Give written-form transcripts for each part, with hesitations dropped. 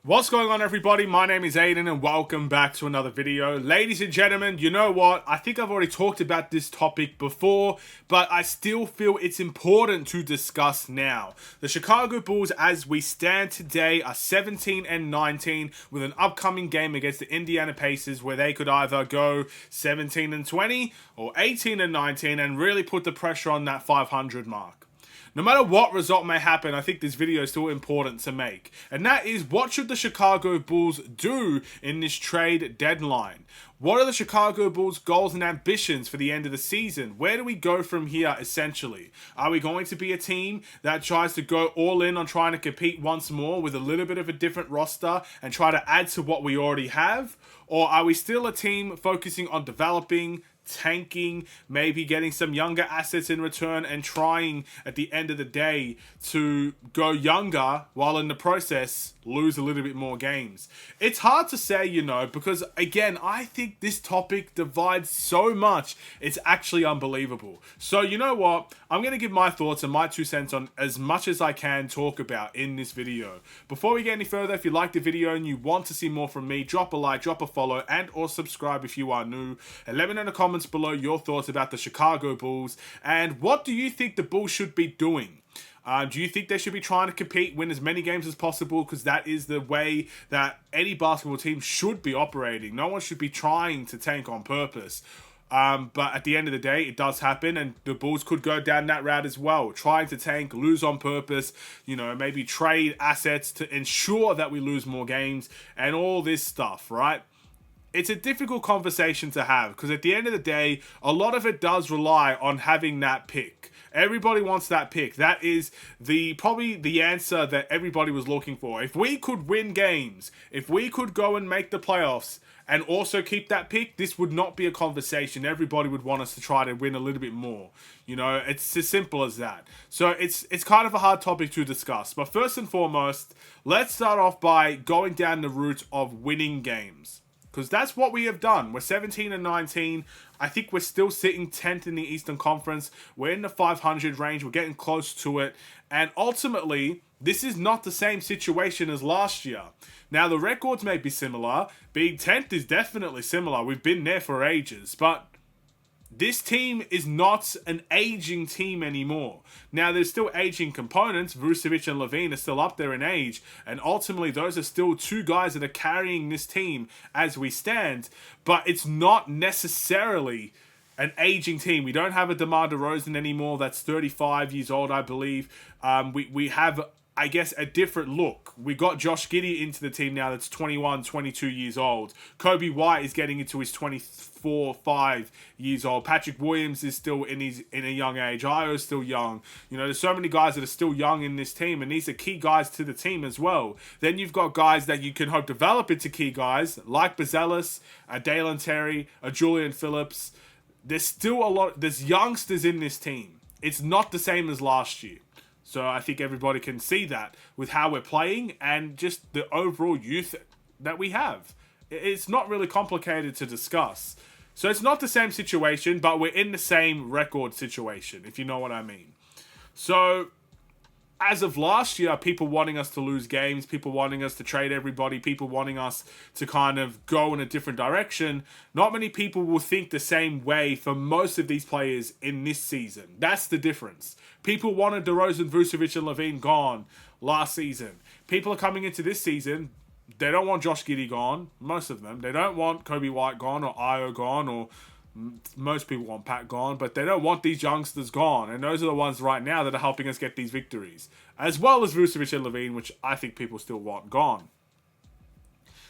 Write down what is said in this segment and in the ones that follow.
What's going on, everybody? My name is Aiden and welcome back to another video. Ladies and gentlemen, you know what? I think I've already talked about this topic before, but I still feel it's important to discuss now. The Chicago Bulls, as we stand today, are 17-19 with an upcoming game against the Indiana Pacers where they could either go 17-20 or 18-19 and really put the pressure on that 500 mark. No matter what result may happen, I think this video is still important to make. And that is, what should the Chicago Bulls do in this trade deadline? What are the Chicago Bulls' goals and ambitions for the end of the season? Where do we go from here, essentially? Are we going to be a team that tries to go all in on trying to compete once more with a little bit of a different roster and try to add to what we already have? Or are we still a team focusing on developing, tanking, maybe getting some younger assets in return and trying at the end of the day to go younger while in the process lose a little bit more games? It's hard to say, because again, I think this topic divides so much, it's actually unbelievable. So you know what? I'm going to give my thoughts and my 2 cents on as much as I can talk about in this video. Before we get any further, if you like the video and you want to see more from me, drop a like, drop a follow, and or subscribe if you are new, and let me know in the comments below your thoughts about the Chicago Bulls and what do you think the Bulls should be doing. Do you think they should be trying to compete, win as many games as possible? Because that is the way that any basketball team should be operating. No one should be trying to tank on purpose. But at the end of the day, it does happen, and the Bulls could go down that route as well. Trying to tank, lose on purpose, maybe trade assets to ensure that we lose more games, and all this stuff, right? It's a difficult conversation to have, because at the end of the day, a lot of it does rely on having that pick. Everybody wants that pick. That is probably the answer that everybody was looking for. If we could win games, if we could go and make the playoffs and also keep that pick, this would not be a conversation. Everybody would want us to try to win a little bit more. It's as simple as that. So it's kind of a hard topic to discuss. But first and foremost, let's start off by going down the route of winning games, because that's what we have done. We're 17-19. I think we're still sitting 10th in the Eastern Conference. We're in the 500 range. We're getting close to it. And ultimately, this is not the same situation as last year. Now, the records may be similar. Being 10th is definitely similar. We've been there for ages. But this team is not an aging team anymore. Now, there's still aging components. Vucevic and LaVine are still up there in age. And ultimately, those are still 2 guys that are carrying this team as we stand. But it's not necessarily an aging team. We don't have a DeMar DeRozan anymore. That's 35 years old, I believe. We have, I guess, a different look. We got Josh Giddey into the team now that's 21, 22 years old. Kobe White is getting into his 24, 5 years old. Patrick Williams is still in a young age. Ayo is still young. There's so many guys that are still young in this team, and these are key guys to the team as well. Then you've got guys that you can hope develop into key guys, like Bazelis, a Dalen Terry, a Julian Phillips. There's youngsters in this team. It's not the same as last year. So I think everybody can see that with how we're playing and just the overall youth that we have. It's not really complicated to discuss. So it's not the same situation, but we're in the same record situation, if you know what I mean. So as of last year, people wanting us to lose games, people wanting us to trade everybody, people wanting us to kind of go in a different direction, not many people will think the same way for most of these players in this season. That's the difference. People wanted DeRozan, Vucevic, and LaVine gone last season. People are coming into this season, they don't want Josh Giddey gone, most of them. They don't want Kobe White gone or Ayo gone, or most people want Pat gone, but they don't want these youngsters gone. And those are the ones right now that are helping us get these victories, as well as Vucevic and LaVine, which I think people still want gone.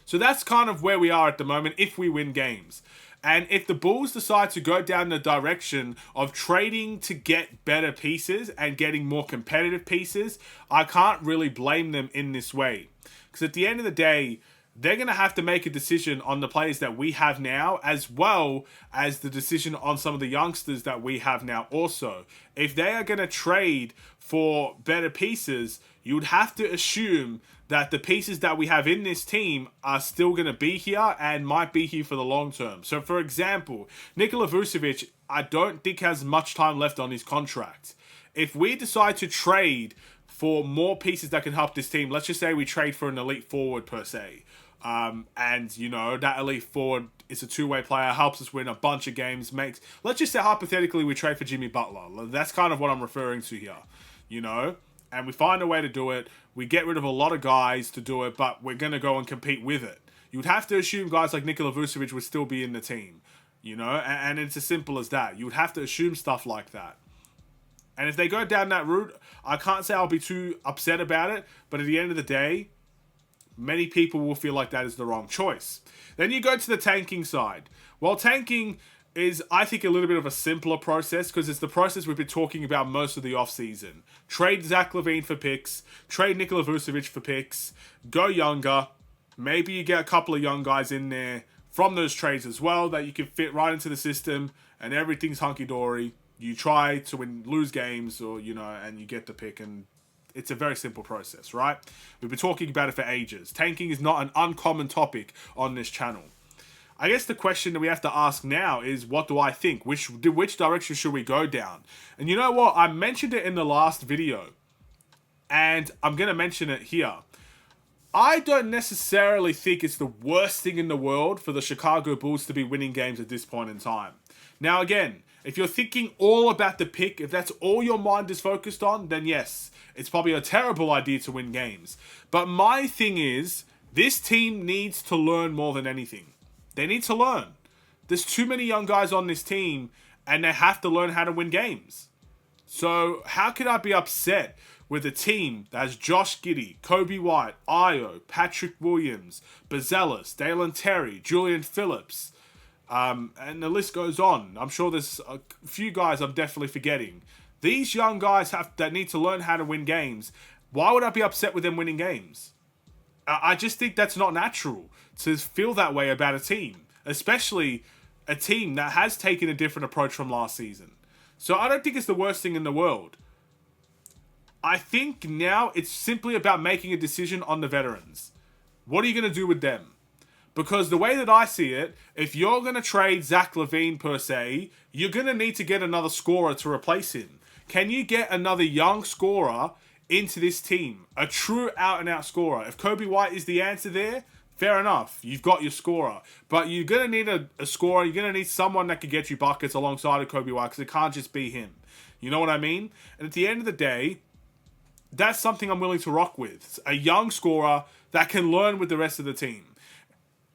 So that's kind of where we are at the moment if we win games. And if the Bulls decide to go down the direction of trading to get better pieces and getting more competitive pieces, I can't really blame them in this way. Because at the end of the day, they're going to have to make a decision on the players that we have now, as well as the decision on some of the youngsters that we have now also. If they are going to trade for better pieces, you would have to assume that the pieces that we have in this team are still going to be here and might be here for the long term. So, for example, Nikola Vucevic, I don't think has much time left on his contract. If we decide to trade for more pieces that can help this team. Let's just say we trade for an elite forward per se. And, you know, that elite forward is a two-way player, helps us win a bunch of games, let's just say hypothetically we trade for Jimmy Butler. That's kind of what I'm referring to here, you know? And we find a way to do it. We get rid of a lot of guys to do it, but we're going to go and compete with it. You would have to assume guys like Nikola Vucevic would still be in the team, you know? And it's as simple as that. You would have to assume stuff like that. And if they go down that route, I can't say I'll be too upset about it, but at the end of the day, many people will feel like that is the wrong choice. Then you go to the tanking side. Well, tanking is, I think, a little bit of a simpler process because it's the process we've been talking about most of the offseason. Trade Zach LaVine for picks, trade Nikola Vucevic for picks, go younger. Maybe you get a couple of young guys in there from those trades as well that you can fit right into the system and everything's hunky-dory. You try to lose games or, you know, and you get the pick, and it's a very simple process, right? We've been talking about it for ages. Tanking is not an uncommon topic on this channel. I guess the question that we have to ask now is, what do I think? Which direction should we go down? And you know what? I mentioned it in the last video, and I'm going to mention it here. I don't necessarily think it's the worst thing in the world for the Chicago Bulls to be winning games at this point in time. Now, again, if you're thinking all about the pick, if that's all your mind is focused on, then yes, it's probably a terrible idea to win games. But my thing is, this team needs to learn more than anything. They need to learn. There's too many young guys on this team, and they have to learn how to win games. So how could I be upset with a team that has Josh Giddey, Kobe White, Ayo, Patrick Williams, Bezelis, Dalen Terry, Julian Phillips, and the list goes on. I'm sure there's a few guys I'm definitely forgetting. These young guys that need to learn how to win games. Why would I be upset with them winning games? I just think that's not natural to feel that way about a team, especially a team that has taken a different approach from last season. So I don't think it's the worst thing in the world. I think now it's simply about making a decision on the veterans. What are you going to do with them? Because the way that I see it, if you're going to trade Zach LaVine per se, you're going to need to get another scorer to replace him. Can you get another young scorer into this team? A true out-and-out scorer. If Kobe White is the answer there, fair enough. You've got your scorer. But you're going to need a scorer. You're going to need someone that can get you buckets alongside of Kobe White because it can't just be him. You know what I mean? And at the end of the day, that's something I'm willing to rock with. A young scorer that can learn with the rest of the team.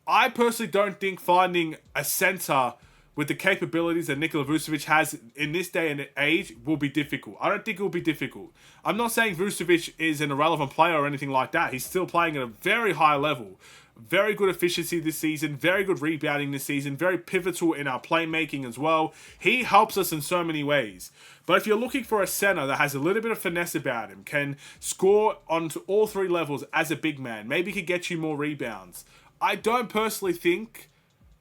I personally don't think finding a center with the capabilities that Nikola Vucevic has in this day and age will be difficult. I don't think it will be difficult. I'm not saying Vucevic is an irrelevant player or anything like that. He's still playing at a very high level. Very good efficiency this season. Very good rebounding this season. Very pivotal in our playmaking as well. He helps us in so many ways. But if you're looking for a center that has a little bit of finesse about him, can score onto all three levels as a big man, maybe could get you more rebounds, I don't personally think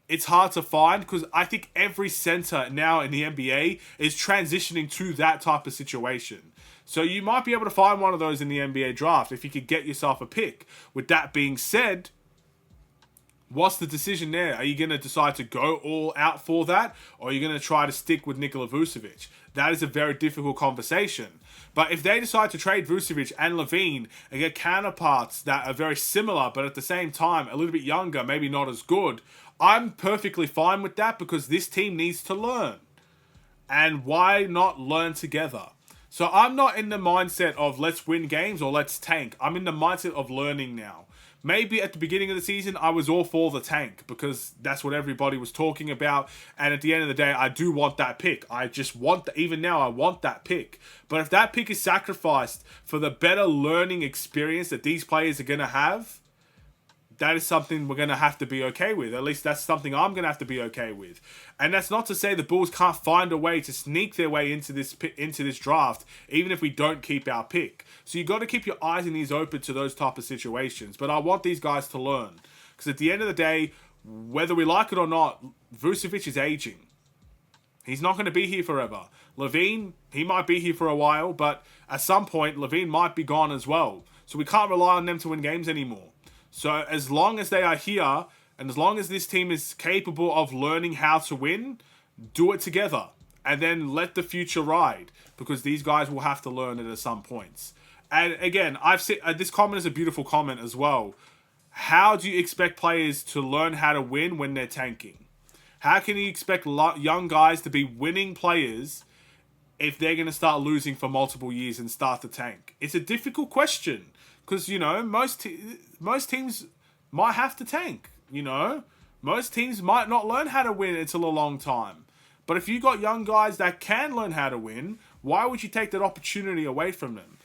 it's hard to find because I think every center now in the NBA is transitioning to that type of situation. So you might be able to find one of those in the NBA draft if you could get yourself a pick. With that being said, what's the decision there? Are you going to decide to go all out for that? Or are you going to try to stick with Nikola Vucevic? That is a very difficult conversation. But if they decide to trade Vucevic and LaVine and get counterparts that are very similar, but at the same time a little bit younger, maybe not as good, I'm perfectly fine with that because this team needs to learn. And why not learn together? So I'm not in the mindset of let's win games or let's tank. I'm in the mindset of learning now. Maybe at the beginning of the season, I was all for the tank because that's what everybody was talking about. And at the end of the day, I do want that pick. I just want, even now, I want that pick. But if that pick is sacrificed for the better learning experience that these players are going to have, that is something we're going to have to be okay with. At least that's something I'm going to have to be okay with. And that's not to say the Bulls can't find a way to sneak their way into this draft, even if we don't keep our pick. So you got to keep your eyes and ears open to those type of situations. But I want these guys to learn. Because at the end of the day, whether we like it or not, Vucevic is aging. He's not going to be here forever. LaVine, he might be here for a while, but at some point, LaVine might be gone as well. So we can't rely on them to win games anymore. So as long as they are here, and as long as this team is capable of learning how to win, do it together. And then let the future ride. Because these guys will have to learn it at some points. And again, I've seen this comment is a beautiful comment as well. How do you expect players to learn how to win when they're tanking? How can you expect young guys to be winning players if they're going to start losing for multiple years and start to tank? It's a difficult question because, you know, most teams might have to tank, you know. Most teams might not learn how to win until a long time. But if you got young guys that can learn how to win, why would you take that opportunity away from them?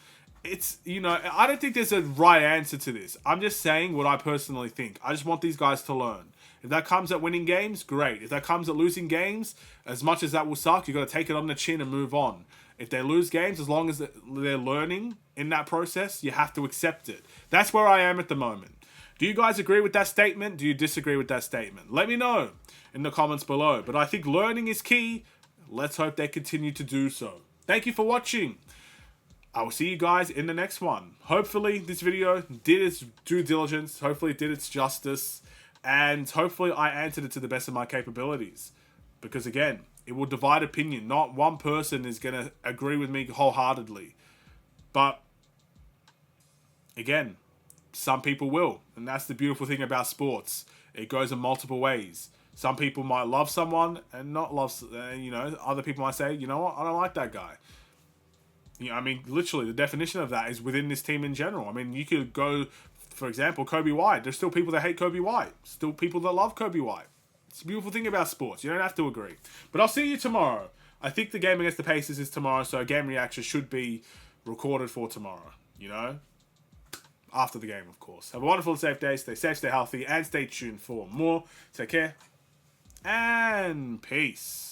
It's, you know, I don't think there's a right answer to this. I'm just saying what I personally think. I just want these guys to learn. If that comes at winning games, great. If that comes at losing games, as much as that will suck, you got to take it on the chin and move on. If they lose games, as long as they're learning in that process, you have to accept it. That's where I am at the moment. Do you guys agree with that statement? Do you disagree with that statement? Let me know in the comments below. But I think learning is key. Let's hope they continue to do so. Thank you for watching. I will see you guys in the next one. Hopefully this video did its due diligence. Hopefully it did its justice. And hopefully I answered it to the best of my capabilities. Because again, it will divide opinion. Not one person is going to agree with me wholeheartedly. But again, some people will. And that's the beautiful thing about sports. It goes in multiple ways. Some people might love someone and not love, you know, other people might say, you know what, I don't like that guy. You know, I mean, literally, the definition of that is within this team in general. I mean, you could go, for example, Kobe White. There's still people that hate Kobe White. Still people that love Kobe White. It's a beautiful thing about sports. You don't have to agree. But I'll see you tomorrow. I think the game against the Pacers is tomorrow, so a game reaction should be recorded for tomorrow, you know? After the game, of course. Have a wonderful and safe day. Stay safe, stay healthy, and stay tuned for more. Take care, and peace.